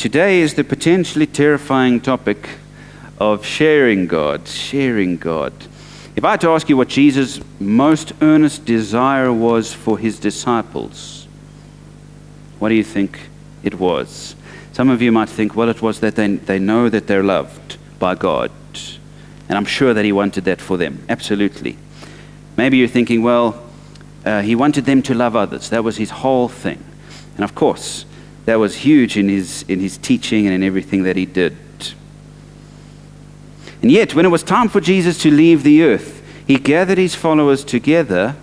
Today is the potentially terrifying topic of sharing God, sharing God. If I had to ask you what Jesus' most earnest desire was for his disciples, what do you think it was? Some of you might think, well, it was that they know that they're loved by God. And I'm sure that he wanted that for them. Absolutely. Maybe you're thinking, well, he wanted them to love others. That was his whole thing. And of course, that was huge in his teaching and in everything that he did. And yet, when it was time for Jesus to leave the earth, he gathered his followers together,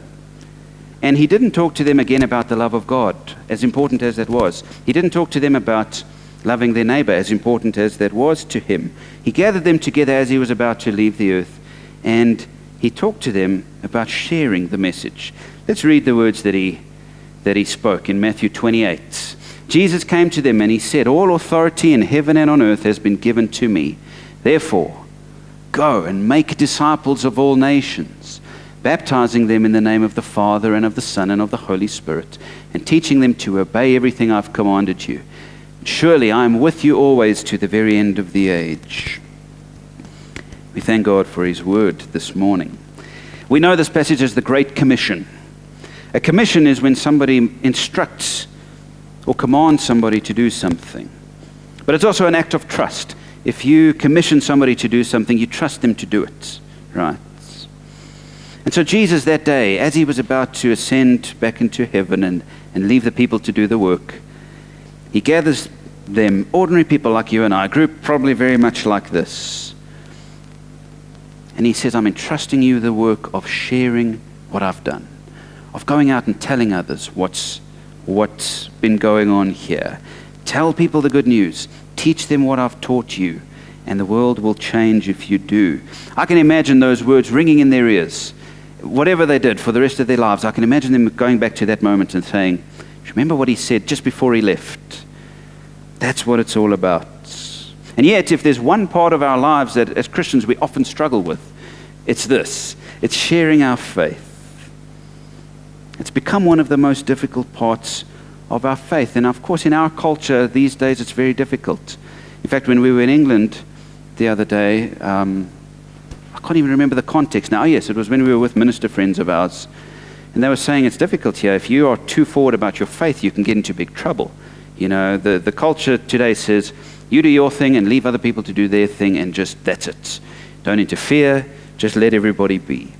and he didn't talk to them again about the love of God, as important as that was. He didn't talk to them about loving their neighbor, as important as that was to him. He gathered them together as he was about to leave the earth, and he talked to them about sharing the message. Let's read the words that he spoke in Matthew 28. Jesus came to them and he said, "All authority in heaven and on earth has been given to me. Therefore, go and make disciples of all nations, baptizing them in the name of the Father and of the Son and of the Holy Spirit, and teaching them to obey everything I've commanded you. Surely I am with you always to the very end of the age." We thank God for his word this morning. We know this passage as the Great Commission. A commission is when somebody instructs or commands somebody to do something. But it's also an act of trust. If you commission somebody to do something, you trust them to do it, right? And so Jesus that day, as he was about to ascend back into heaven and leave the people to do the work, he gathers them, ordinary people like you and I, a group probably very much like this. And he says, I'm entrusting you the work of sharing what I've done, of going out and telling others what's been going on here. Tell people the good news. Teach them what I've taught you, and the world will change if you do. I can imagine those words ringing in their ears. Whatever they did for the rest of their lives, I can imagine them going back to that moment and saying, remember what he said just before he left? That's what it's all about. And yet, if there's one part of our lives that as Christians we often struggle with, it's this. It's sharing our faith. It's become one of the most difficult parts of our faith. And of course, in our culture these days, it's very difficult. In fact, when we were in England the other day, I can't even remember the context now. Yes, it was when we were with minister friends of ours. And they were saying it's difficult here. If you are too forward about your faith, you can get into big trouble. You know, the culture today says, you do your thing and leave other people to do their thing, and just that's it. Don't interfere, just let everybody be.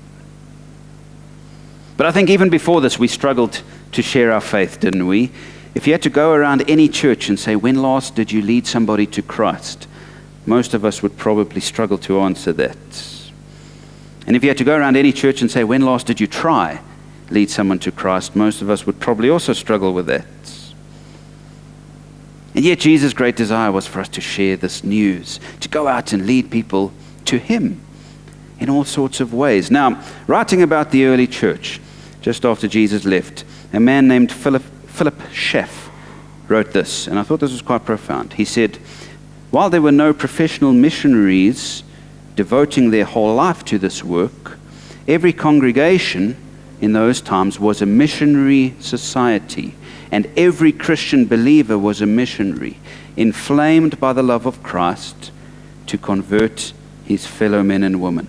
But I think even before this, we struggled to share our faith, didn't we? If you had to go around any church and say, when last did you lead somebody to Christ? Most of us would probably struggle to answer that. And if you had to go around any church and say, when last did you try lead someone to Christ? Most of us would probably also struggle with that. And yet Jesus' great desire was for us to share this news, to go out and lead people to him in all sorts of ways. Now, writing about the early church, just after Jesus left, a man named Philip Schaff wrote this, and I thought this was quite profound. He said, while there were no professional missionaries devoting their whole life to this work, every congregation in those times was a missionary society, and every Christian believer was a missionary, inflamed by the love of Christ to convert his fellow men and women.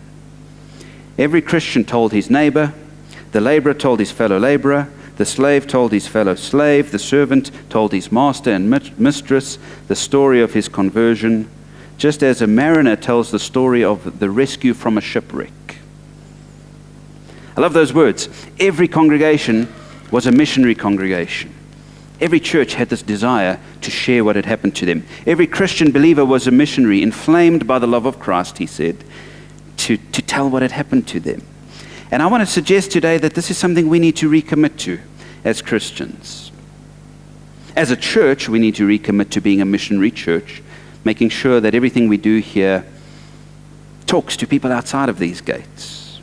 Every Christian told his neighbor, the laborer told his fellow laborer, the slave told his fellow slave, the servant told his master and mistress the story of his conversion, just as a mariner tells the story of the rescue from a shipwreck. I love those words. Every congregation was a missionary congregation. Every church had this desire to share what had happened to them. Every Christian believer was a missionary, inflamed by the love of Christ, he said, to tell what had happened to them. And I want to suggest today that this is something we need to recommit to as Christians. As a church, we need to recommit to being a missionary church, making sure that everything we do here talks to people outside of these gates.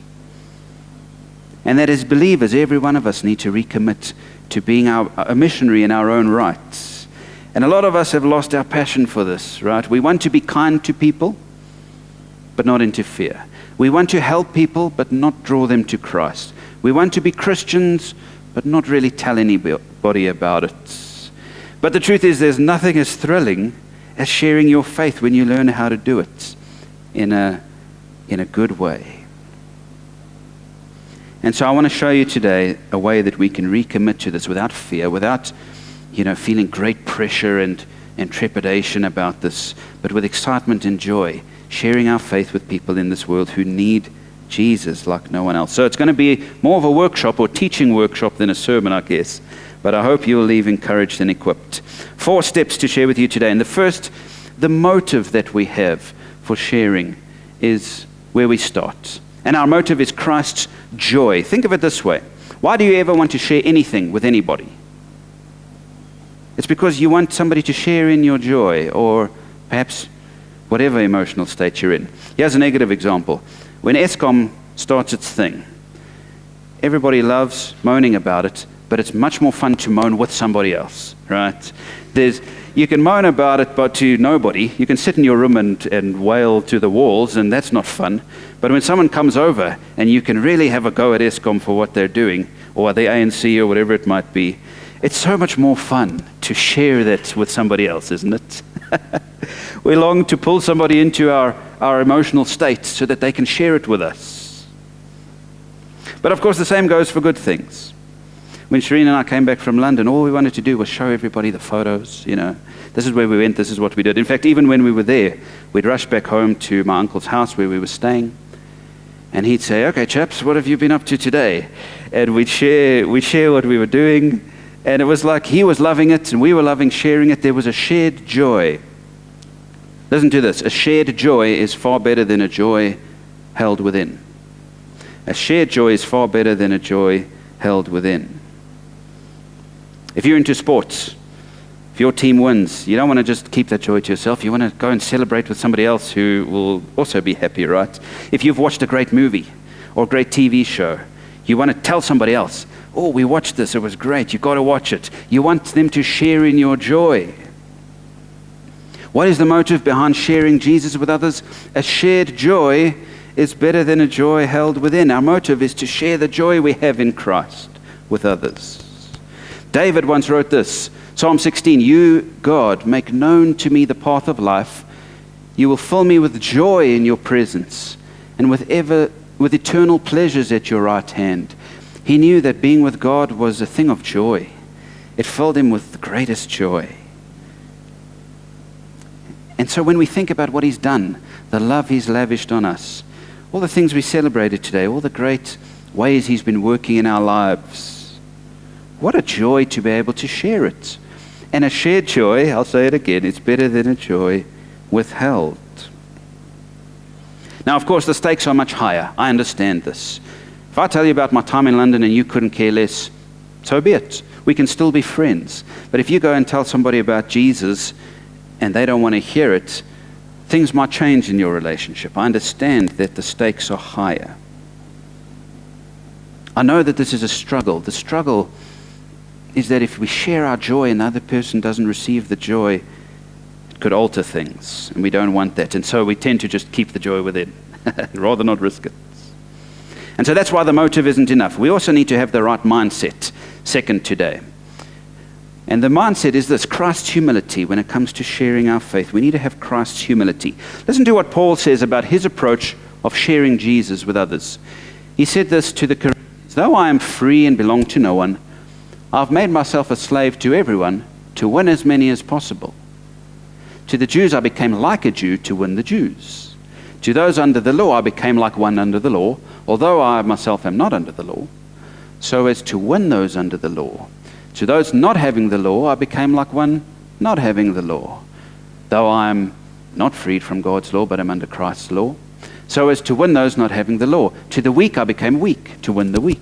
And that as believers, every one of us need to recommit to being a missionary in our own rights. And a lot of us have lost our passion for this, right? We want to be kind to people, but not interfere. We want to help people, but not draw them to Christ. We want to be Christians, but not really tell anybody about it. But the truth is, there's nothing as thrilling as sharing your faith when you learn how to do it in a good way. And so I want to show you today a way that we can recommit to this without fear, without feeling great pressure and trepidation about this, but with excitement and joy, sharing our faith with people in this world who need Jesus like no one else. So it's going to be more of a workshop or teaching workshop than a sermon, I guess. But I hope you'll leave encouraged and equipped. 4 steps to share with you today. And the first, the motive that we have for sharing is where we start. And our motive is Christ's joy. Think of it this way. Why do you ever want to share anything with anybody? It's because you want somebody to share in your joy, or perhaps whatever emotional state you're in. Here's a negative example. When Eskom starts its thing, everybody loves moaning about it, but it's much more fun to moan with somebody else, right? You can moan about it, but to nobody. You can sit in your room and wail to the walls, and that's not fun. But when someone comes over and you can really have a go at Eskom for what they're doing, or the ANC or whatever it might be, it's so much more fun to share that with somebody else, isn't it? We long to pull somebody into our emotional state so that they can share it with us. But of course, the same goes for good things. When Shireen and I came back from London, all we wanted to do was show everybody the photos. This is where we went, this is what we did. In fact, even when we were there, we'd rush back home to my uncle's house where we were staying. And he'd say, okay, chaps, what have you been up to today? And we'd share what we were doing. And it was like he was loving it and we were loving sharing it. There was a shared joy. Listen to this. A shared joy is far better than a joy held within. A shared joy is far better than a joy held within. If you're into sports, if your team wins, you don't want to just keep that joy to yourself. You want to go and celebrate with somebody else who will also be happy, right? If you've watched a great movie or a great TV show, you want to tell somebody else, oh, we watched this, it was great, you've got to watch it. You want them to share in your joy. What is the motive behind sharing Jesus with others? A shared joy is better than a joy held within. Our motive is to share the joy we have in Christ with others. David once wrote this, Psalm 16, you, God, make known to me the path of life. You will fill me with joy in your presence and with eternal pleasures at your right hand. He knew that being with God was a thing of joy. It filled him with the greatest joy. And so when we think about what he's done, the love he's lavished on us, all the things we celebrated today, all the great ways he's been working in our lives, what a joy to be able to share it. And a shared joy, I'll say it again, it's better than a joy withheld. Now, of course, the stakes are much higher. I understand this. If I tell you about my time in London and you couldn't care less, so be it. We can still be friends. But if you go and tell somebody about Jesus and they don't want to hear it, things might change in your relationship. I understand that the stakes are higher. I know that this is a struggle. The struggle is that if we share our joy and the other person doesn't receive the joy, it could alter things, and we don't want that. And so we tend to just keep the joy within, rather not risk it. And so that's why the motive isn't enough. We also need to have the right mindset, second today. And the mindset is this, Christ's humility when it comes to sharing our faith. We need to have Christ's humility. Listen to what Paul says about his approach of sharing Jesus with others. He said this to the Corinthians, though I am free and belong to no one, I've made myself a slave to everyone to win as many as possible. To the Jews I became like a Jew to win the Jews. To those under the law I became like one under the law, although I myself am not under the law, so as to win those under the law. To those not having the law I became like one not having the law, though I am not freed from God's law but am under Christ's law, so as to win those not having the law. To the weak I became weak to win the weak.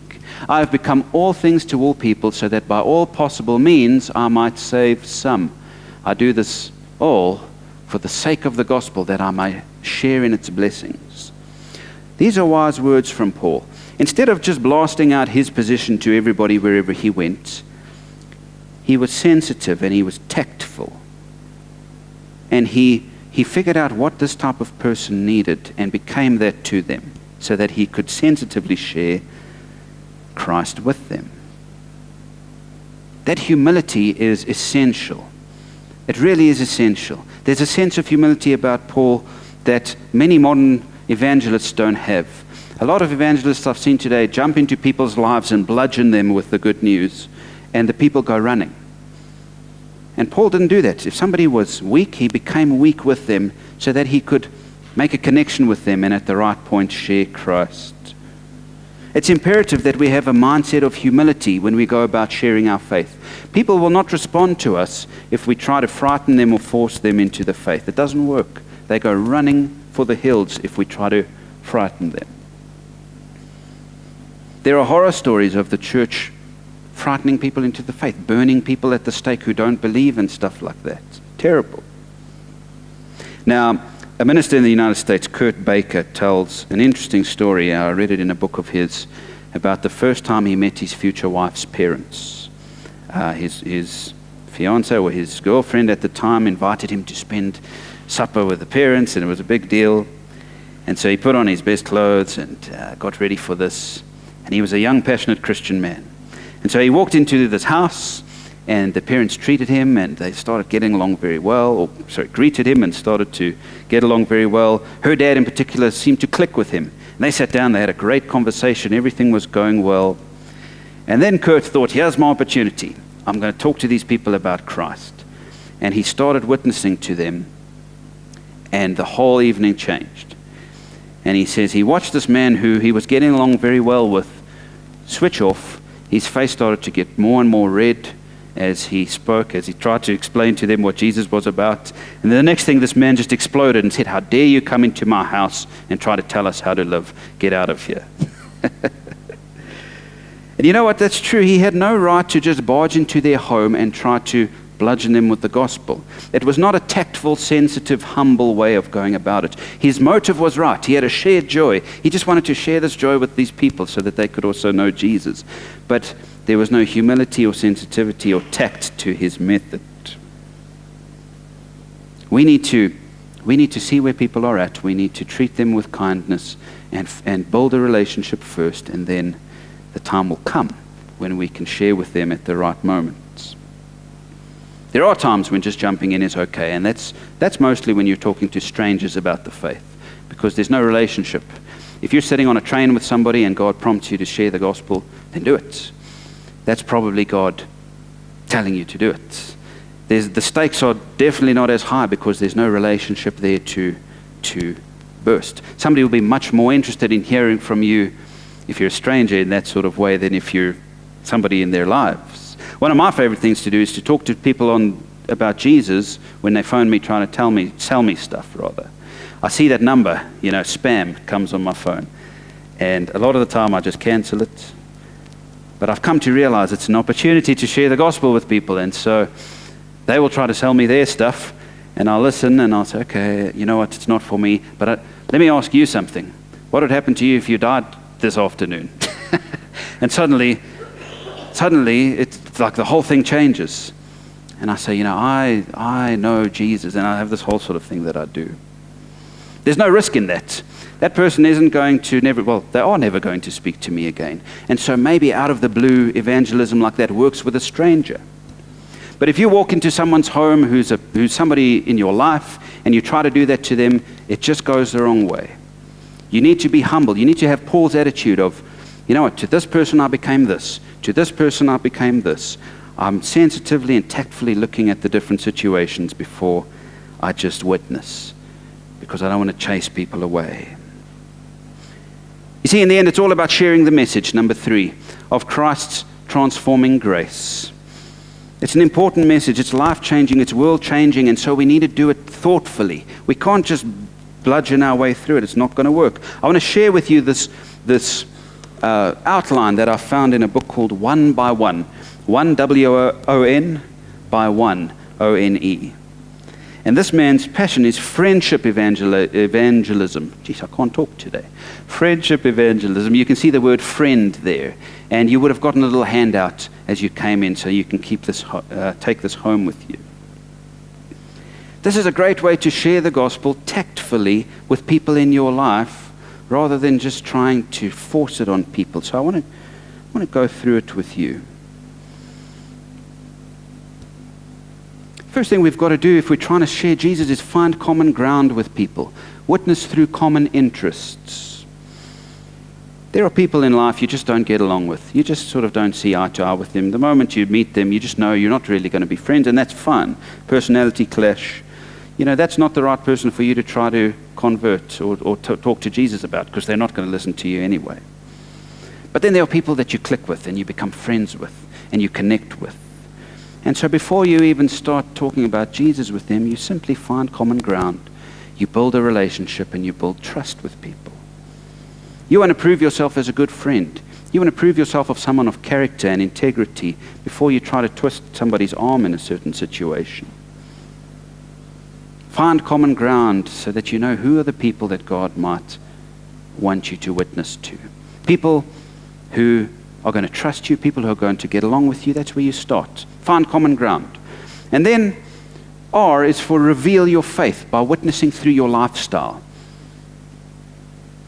I have become all things to all people, so that by all possible means I might save some. I do this all for the sake of the gospel, that I may share in its blessings. These are wise words from Paul. Instead of just blasting out his position to everybody wherever he went, he was sensitive and he was tactful. And he figured out what this type of person needed and became that to them, so that he could sensitively share Christ with them. That humility is essential. It really is essential. There's a sense of humility about Paul that many modern evangelists don't have. A lot of evangelists I've seen today jump into people's lives and bludgeon them with the good news, and the people go running. And Paul didn't do that. If somebody was weak, he became weak with them so that he could make a connection with them and at the right point share Christ. It's imperative that we have a mindset of humility when we go about sharing our faith. People will not respond to us if we try to frighten them or force them into the faith. It doesn't work. They go running for the hills if we try to frighten them. There are horror stories of the church frightening people into the faith, burning people at the stake who don't believe and stuff like that. Terrible. Now, a minister in the United States, Kurt Baker, tells an interesting story. I read it in a book of his about the first time he met his future wife's parents. His fiancée or his girlfriend at the time invited him to spend supper with the parents, and it was a big deal. And so he put on his best clothes and got ready for this. And he was a young, passionate Christian man. And so he walked into this house, and the parents treated him, and they started getting along very well, greeted him and started to get along very well. Her dad in particular seemed to click with him. And they sat down, they had a great conversation, everything was going well. And then Kurt thought, here's my opportunity. I'm going to talk to these people about Christ. And he started witnessing to them, and the whole evening changed. And he says he watched this man who he was getting along very well with switch off. His face started to get more and more red as he spoke, as he tried to explain to them what Jesus was about. And then the next thing, this man just exploded and said, how dare you come into my house and try to tell us how to live? Get out of here. And you know what? That's true. He had no right to just barge into their home and try to bludgeon them with the gospel. It was not a tactful, sensitive, humble way of going about it. His motive was right. He had a shared joy. He just wanted to share this joy with these people so that they could also know Jesus. But there was no humility or sensitivity or tact to his method. We need to see where people are at. We need to treat them with kindness and build a relationship first, and then the time will come when we can share with them at the right moments. There are times when just jumping in is okay, and that's mostly when you're talking to strangers about the faith, because there's no relationship. If you're sitting on a train with somebody and God prompts you to share the gospel, then do it. That's probably God telling you to do it. The stakes are definitely not as high because there's no relationship there to burst. Somebody will be much more interested in hearing from you if you're a stranger in that sort of way than if you're somebody in their lives. One of my favorite things to do is to talk to people about Jesus when they phone me trying to sell me stuff, rather. I see that number, spam comes on my phone. And a lot of the time I just cancel it. But I've come to realize it's an opportunity to share the gospel with people. And so they will try to sell me their stuff, and I'll listen and I'll say, okay, you know what, it's not for me. But let me ask you something. What would happen to you if you died this afternoon? And suddenly it's like the whole thing changes. And I say, I know Jesus, and I have this whole sort of thing that I do. There's no risk in that. That person isn't going to they are never going to speak to me again. And so maybe out of the blue, evangelism like that works with a stranger. But if you walk into someone's home who's somebody in your life, and you try to do that to them, it just goes the wrong way. You need to be humble. You need to have Paul's attitude of, to this person I became this. To this person I became this. I'm sensitively and tactfully looking at the different situations before I just witness, because I don't want to chase people away. You see, in the end, it's all about sharing the message, number 3, of Christ's transforming grace. It's an important message. It's life-changing. It's world-changing. And so we need to do it thoughtfully. We can't just bludgeon our way through it. It's not going to work. I want to share with you this outline that I found in a book called One by One. 1 W-O-N by 1 O-N-E. And this man's passion is friendship evangelism. Geez, I can't talk today. Friendship evangelism. You can see the word friend there. And you would have gotten a little handout as you came in, so you can take this home with you. This is a great way to share the gospel tactfully with people in your life, rather than just trying to force it on people. So I want to go through it with you. First thing we've got to do if we're trying to share Jesus is find common ground with people. Witness through common interests. There are people in life you just don't get along with. You just sort of don't see eye to eye with them. The moment you meet them, you just know you're not really going to be friends, and that's fine. Personality clash. That's not the right person for you to try to convert or talk to Jesus about, because they're not going to listen to you anyway. But then there are people that you click with and you become friends with and you connect with. And so before you even start talking about Jesus with them, you simply find common ground. You build a relationship and you build trust with people. You want to prove yourself as a good friend. You want to prove yourself of someone of character and integrity before you try to twist somebody's arm in a certain situation. Find common ground so that you know who are the people that God might want you to witness to. People who are going to trust you, people who are going to get along with you. That's where you start. Find common ground. And then R is for reveal your faith by witnessing through your lifestyle.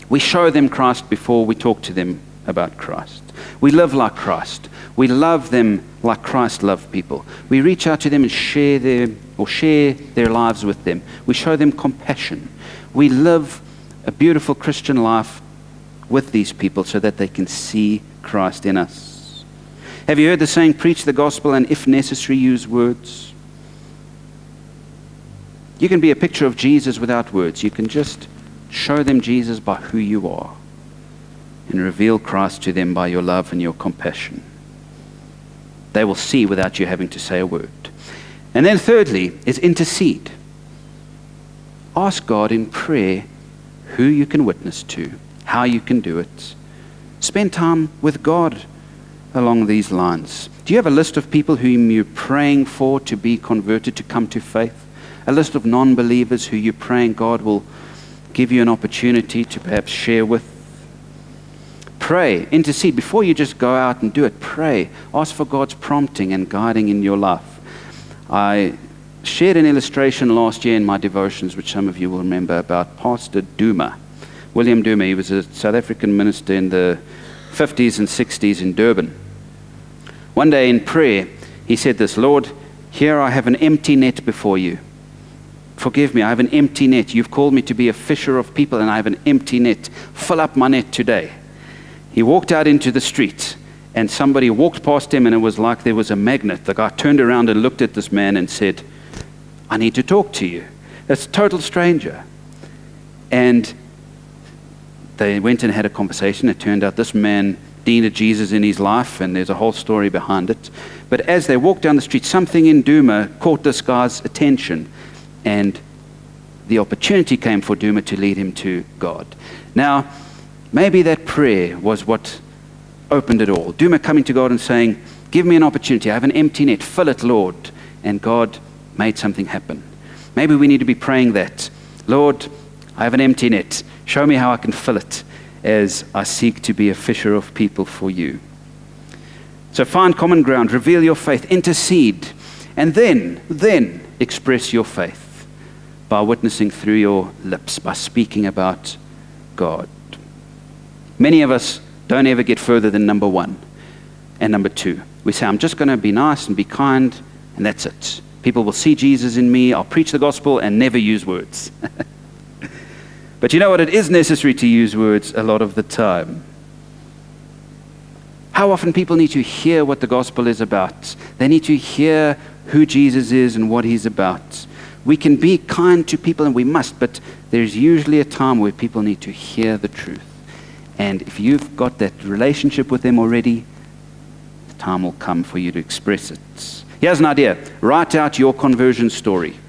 We show them Christ before we talk to them about Christ. We live like Christ. We love them like Christ loved people. We reach out to them and share their lives with them. We show them compassion. We live a beautiful Christian life with these people so that they can see Christ in us. Have you heard the saying, preach the gospel and if necessary, use words? You can be a picture of Jesus without words. You can just show them Jesus by who you are and reveal Christ to them by your love and your compassion. They will see without you having to say a word. And then thirdly is intercede. Ask God in prayer who you can witness to, how you can do it. Spend time with God along these lines. Do you have a list of people whom you're praying for to be converted, to come to faith? A list of non-believers who you're praying God will give you an opportunity to perhaps share with? Pray, intercede. Before you just go out and do it, pray. Ask for God's prompting and guiding in your life. I shared an illustration last year in my devotions, which some of you will remember, about Pastor Duma. William Duma. He was a South African minister in the 50s and 60s in Durban. One day in prayer, he said this, Lord, here I have an empty net before you. Forgive me, I have an empty net. You've called me to be a fisher of people, and I have an empty net. Fill up my net today. He walked out into the street, and somebody walked past him, and it was like there was a magnet. The guy turned around and looked at this man and said, I need to talk to you. That's a total stranger. And they went and had a conversation. It turned out this man needed Jesus in his life, and there's a whole story behind it. But as they walked down the street, something in Duma caught this guy's attention, and the opportunity came for Duma to lead him to God. Now, maybe that prayer was what opened it all. Duma coming to God and saying, give me an opportunity. I have an empty net. Fill it, Lord. And God made something happen. Maybe we need to be praying that. Lord, I have an empty net. Show me how I can fill it as I seek to be a fisher of people for you. So find common ground, reveal your faith, intercede, and then express your faith by witnessing through your lips, by speaking about God. Many of us don't ever get further than number one and number two. We say, I'm just going to be nice and be kind, and that's it. People will see Jesus in me. I'll preach the gospel and never use words. But you know what? It is necessary to use words a lot of the time. How often people need to hear what the gospel is about. They need to hear who Jesus is and what he's about. We can be kind to people, and we must, but there's usually a time where people need to hear the truth. And if you've got that relationship with them already, the time will come for you to express it. Here's an idea. Write out your conversion story.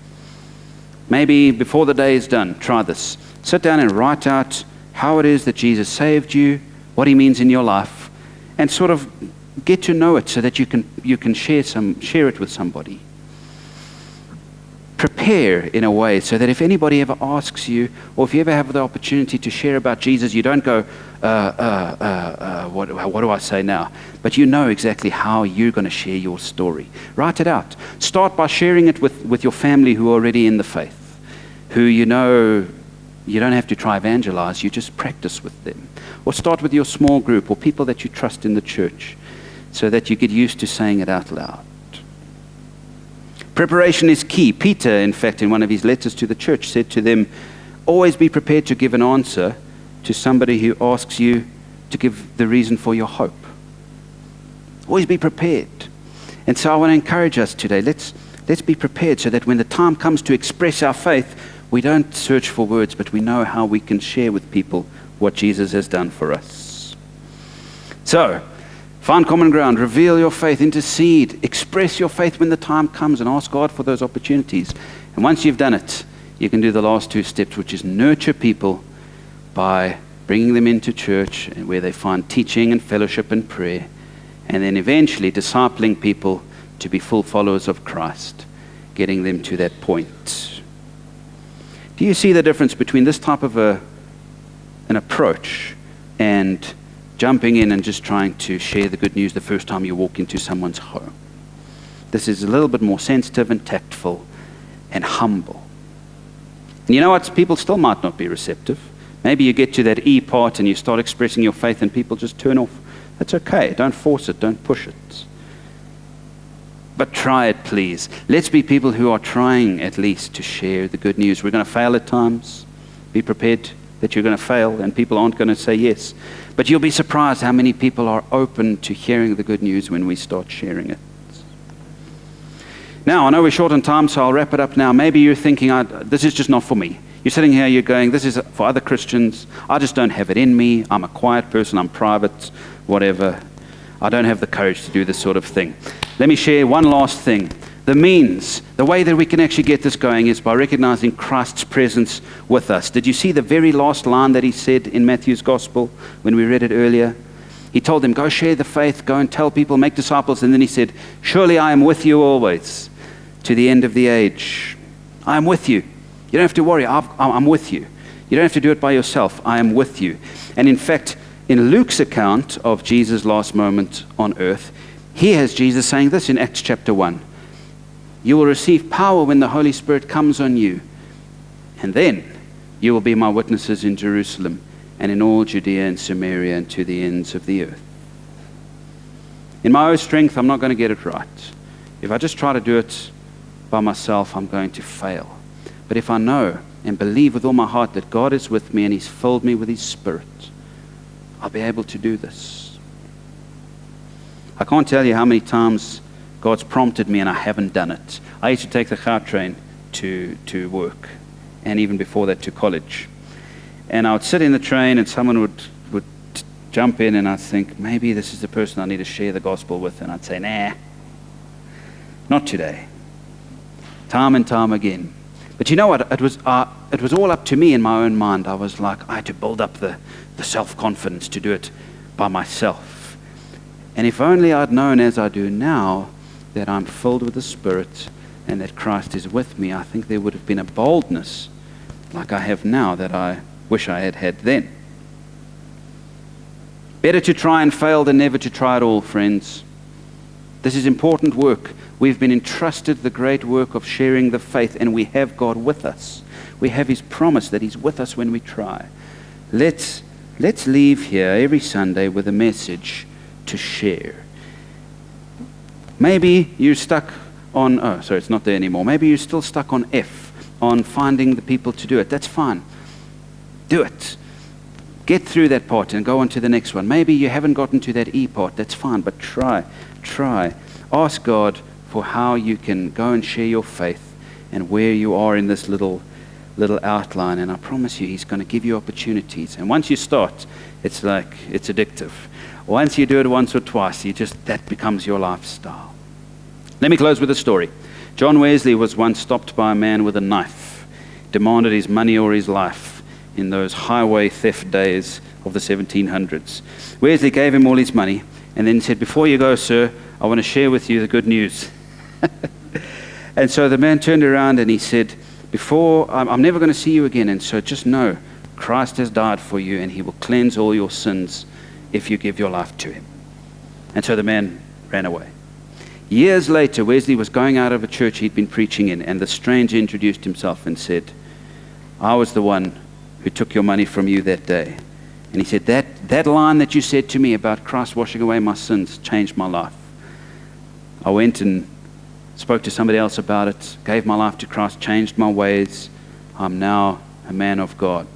Maybe before the day is done, try this. Sit down and write out how it is that Jesus saved you, what he means in your life, and sort of get to know it so that you can share it with somebody. Prepare in a way so that if anybody ever asks you, or if you ever have the opportunity to share about Jesus, you don't go, what do I say now? But you know exactly how you're going to share your story. Write it out. Start by sharing it with your family who are already in the faith, who you know you don't have to try evangelize, you just practice with them. Or start with your small group or people that you trust in the church so that you get used to saying it out loud. Preparation is key. Peter, in fact, in one of his letters to the church, said to them, always be prepared to give an answer to somebody who asks you to give the reason for your hope. Always be prepared. And so I want to encourage us today. Let's be prepared so that when the time comes to express our faith, we don't search for words, but we know how we can share with people what Jesus has done for us. So, find common ground, reveal your faith, intercede, express your faith when the time comes, and ask God for those opportunities. And once you've done it, you can do the last two steps, which is nurture people by bringing them into church where they find teaching and fellowship and prayer, and then eventually discipling people to be full followers of Christ, getting them to that point. Do you see the difference between this type of an approach and jumping in and just trying to share the good news the first time you walk into someone's home? This is a little bit more sensitive and tactful and humble. And you know what? People still might not be receptive. Maybe you get to that E part and you start expressing your faith and people just turn off. That's okay. Don't force it. Don't push it. But try it, please. Let's be people who are trying at least to share the good news. We're going to fail at times. Be prepared that you're going to fail and people aren't going to say yes. But you'll be surprised how many people are open to hearing the good news when we start sharing it. Now, I know we're short on time, so I'll wrap it up now. Maybe you're thinking, this is just not for me. You're sitting here, you're going, this is for other Christians. I just don't have it in me. I'm a quiet person. I'm private, whatever. I don't have the courage to do this sort of thing. Let me share one last thing. The means, the way that we can actually get this going is by recognizing Christ's presence with us. Did you see the very last line that he said in Matthew's gospel when we read it earlier? He told them, go share the faith, go and tell people, make disciples. And then he said, surely I am with you always to the end of the age. I am with you. You don't have to worry. I'm with you. You don't have to do it by yourself. I am with you. And in fact, in Luke's account of Jesus' last moment on earth, he has Jesus saying this in Acts chapter 1. You will receive power when the Holy Spirit comes on you. And then you will be my witnesses in Jerusalem and in all Judea and Samaria and to the ends of the earth. In my own strength, I'm not going to get it right. If I just try to do it by myself, I'm going to fail. But if I know and believe with all my heart that God is with me and He's filled me with His Spirit, I'll be able to do this. I can't tell you how many times God's prompted me and I haven't done it. I used to take the car train to work, and even before that to college. And I would sit in the train and someone would jump in and I'd think, maybe this is the person I need to share the gospel with. And I'd say, nah, not today. Time and time again. But you know what? It was all up to me in my own mind. I was like, I had to build up the self-confidence to do it by myself. And if only I'd known as I do now that I'm filled with the Spirit and that Christ is with me, I think there would have been a boldness like I have now that I wish I had had then. Better to try and fail than never to try at all, friends. This is important work. We've been entrusted the great work of sharing the faith, and we have God with us. We have His promise that He's with us when we try. Let's leave here every Sunday with a message to share. Maybe you're stuck on, it's not there anymore. Maybe you're still stuck on F, on finding the people to do it. That's fine. Do it. Get through that part and go on to the next one. Maybe you haven't gotten to that E part. That's fine, but try. Ask God for how you can go and share your faith and where you are in this little outline. And I promise you, He's going to give you opportunities. And once you start, it's addictive. Once you do it once or twice, that becomes your lifestyle. Let me close with a story. John Wesley was once stopped by a man with a knife, demanded his money or his life in those highway theft days of the 1700s. Wesley gave him all his money and then said, before you go, sir, I want to share with you the good news. And so the man turned around and he said, I'm never going to see you again, and so just know Christ has died for you and He will cleanse all your sins if you give your life to Him. And so the man ran away. Years later, Wesley was going out of a church he'd been preaching in, and the stranger introduced himself and said, I was the one who took your money from you that day. And he said, that line that you said to me about Christ washing away my sins changed my life. I went and spoke to somebody else about it, gave my life to Christ, changed my ways. I'm now a man of God.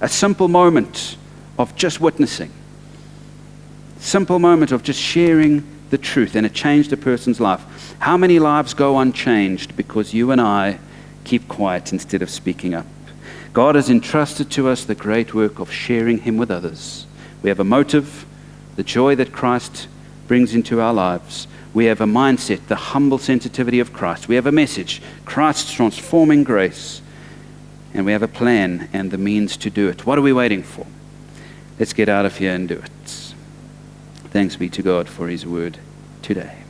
A simple moment of just witnessing. Simple moment of just sharing the truth, and it changed a person's life. How many lives go unchanged because you and I keep quiet instead of speaking up? God has entrusted to us the great work of sharing Him with others. We have a motive, the joy that Christ brings into our lives. We have a mindset, the humble sensitivity of Christ. We have a message, Christ's transforming grace. And we have a plan and the means to do it. What are we waiting for? Let's get out of here and do it. Thanks be to God for His word today.